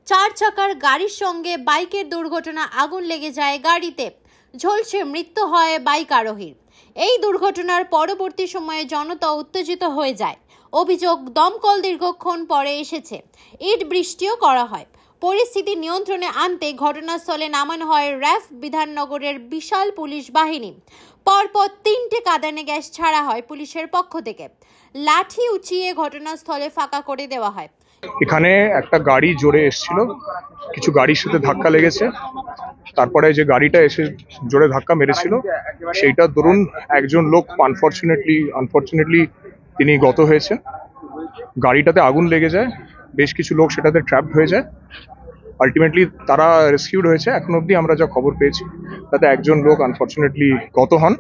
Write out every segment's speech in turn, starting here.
চার চাকার গাড়ির সঙ্গে বাইকের দুর্ঘটনা, আগুন লেগে যায় গাড়িতে, ঝলসে মৃত্যু হয় বাইক আরোহীর। এই দুর্ঘটনার পরবর্তী সময়ে জনতা উত্তেজিত হয়ে যায়। অভিযোগ, দমকল দীর্ঘক্ষণ পরে এসেছে, ইট বৃষ্টিও করা হয়। পরিস্থিতি নিয়ন্ত্রণে আনতে ঘটনাস্থলে নামানো হয় র্যাফ বিধাননগরের বিশাল পুলিশ বাহিনী। পরপর 3টে কাঁদানে গ্যাস ছাড়া হয় পুলিশের পক্ষ থেকে। লাঠি উঁচিয়ে ঘটনাস্থলে ফাঁকা করে দেওয়া হয়। এখানে একটা গাড়ি জোরে এসেছিল, কিছু গাড়ির সাথে ধাক্কা লেগেছে। তারপরে যে গাড়িটা এসে জোরে ধাক্কা মেরেছিল সেইটা দরুন একজন লোক আনফরচুনেটলি তিনি গত হয়েছেন। গাড়িটাতে আগুন লেগে যায়, বেশ কিছু লোক সেটাতে ট্র্যাপড হয়ে যায়। আলটিমেটলি তারা রেস্কিউড হয়েছে। এখন অবধি আমরা যা খবর পেয়েছি তাতে একজন লোক আনফরচুনেটলি গত হন।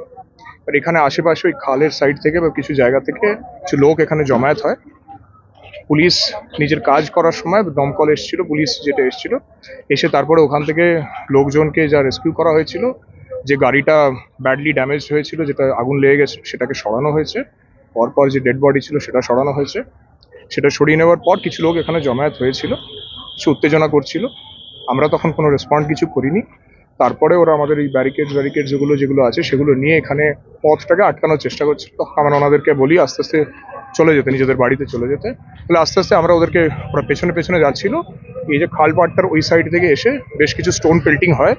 আর এখানে আশেপাশে ওই খালের সাইড থেকে বা কিছু জায়গা থেকে কিছু লোক এখানে জমায়েত হয়। পুলিশ নিজের কাজ করার সময় দমকল এসেছিল, পুলিশ যেটা এসেছিল এসে তারপরে ওখান থেকে লোকজনকে যা রেস্কিউ করা হয়েছিল, যে গাড়িটা ব্যাডলি ড্যামেজ হয়েছিল, যেটা আগুন লেগে গেছে, সেটাকে সরানো হয়েছে। পরপর যে ডেড বডি ছিল সেটা সরানো হয়েছে। সেটা সরিয়ে নেওয়ার পর কিছু লোক এখানে জমায়েত হয়েছিল, কিছু উত্তেজনা করছিল। আমরা তখন কোনো রেসপন্ড কিছু করিনি। তারপরে ওরা আমাদের এই ব্যারিকেড যেগুলো আছে সেগুলো নিয়ে এখানে পথটাকে আটকানোর চেষ্টা করছিল। তখন আমরা ওনাদেরকে বলি আস্তে আস্তে চলে যেতে, নিজেদের বাড়িতে চলে যেতে। তাহলে আস্তে আস্তে আমরা ওরা পেছনে যাচ্ছিল। এই যে খাল পাড়টার ওই সাইড থেকে এসে বেশ কিছু স্টোন পেল্টিং হয়,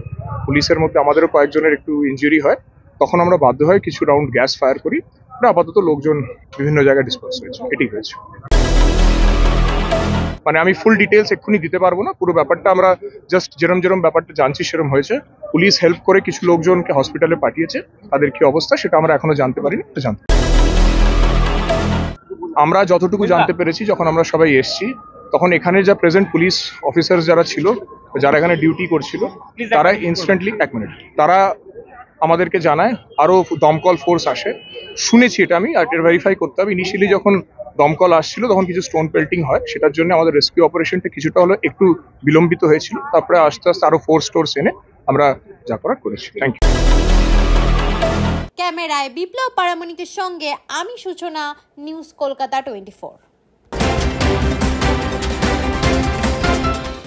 পুলিশের মধ্যে আমাদেরও কয়েকজনের একটু ইনজুরি হয়। তখন আমরা বাধ্য হয়ে কিছু রাউন্ড গ্যাস ফায়ার করি। আপাতত লোকজন বিভিন্ন জায়গায় ডিসপার্স হয়েছে, এটাই হয়েছে। মানে আমি ফুল ডিটেলস এক্ষুনি দিতে পারবো না। পুরো ব্যাপারটা আমরা জাস্ট যেরম ব্যাপারটা জানছি সেরম হয়েছে। পুলিশ হেল্প করে কিছু লোকজনকে হসপিটালে পাঠিয়েছে, তাদের কি অবস্থা সেটা আমরা এখনো জানতে পারিনি। আমরা যতটুকু জানতে পেরেছি, যখন আমরা সবাই এসছি তখন এখানে যা প্রেজেন্ট পুলিশ অফিসার যারা ছিল, যারা এখানে ডিউটি করছিল, তারা ইনস্ট্যান্টলি তারা আমাদেরকে জানায় আরো দমকল ফোর্স আসে। শুনেছি, এটা আমি আর ভেরিফাই করতে হবে। ইনিশিয়ালি যখন দমকল আসছিল তখন কিছু স্টোন পেল্টিং হয়, সেটার জন্য আমাদের রেস্কিউ অপারেশনটা কিছুটা হলো একটু বিলম্বিত হয়েছিল। তারপরে আস্তে আস্তে আরো ফোর্স এনে আমরা যা করার করেছি। Thank you. ক্যামেরায় বিপ্লব পারামানিকের সঙ্গে আমি সূচনা, নিউজ কলকাতা 24।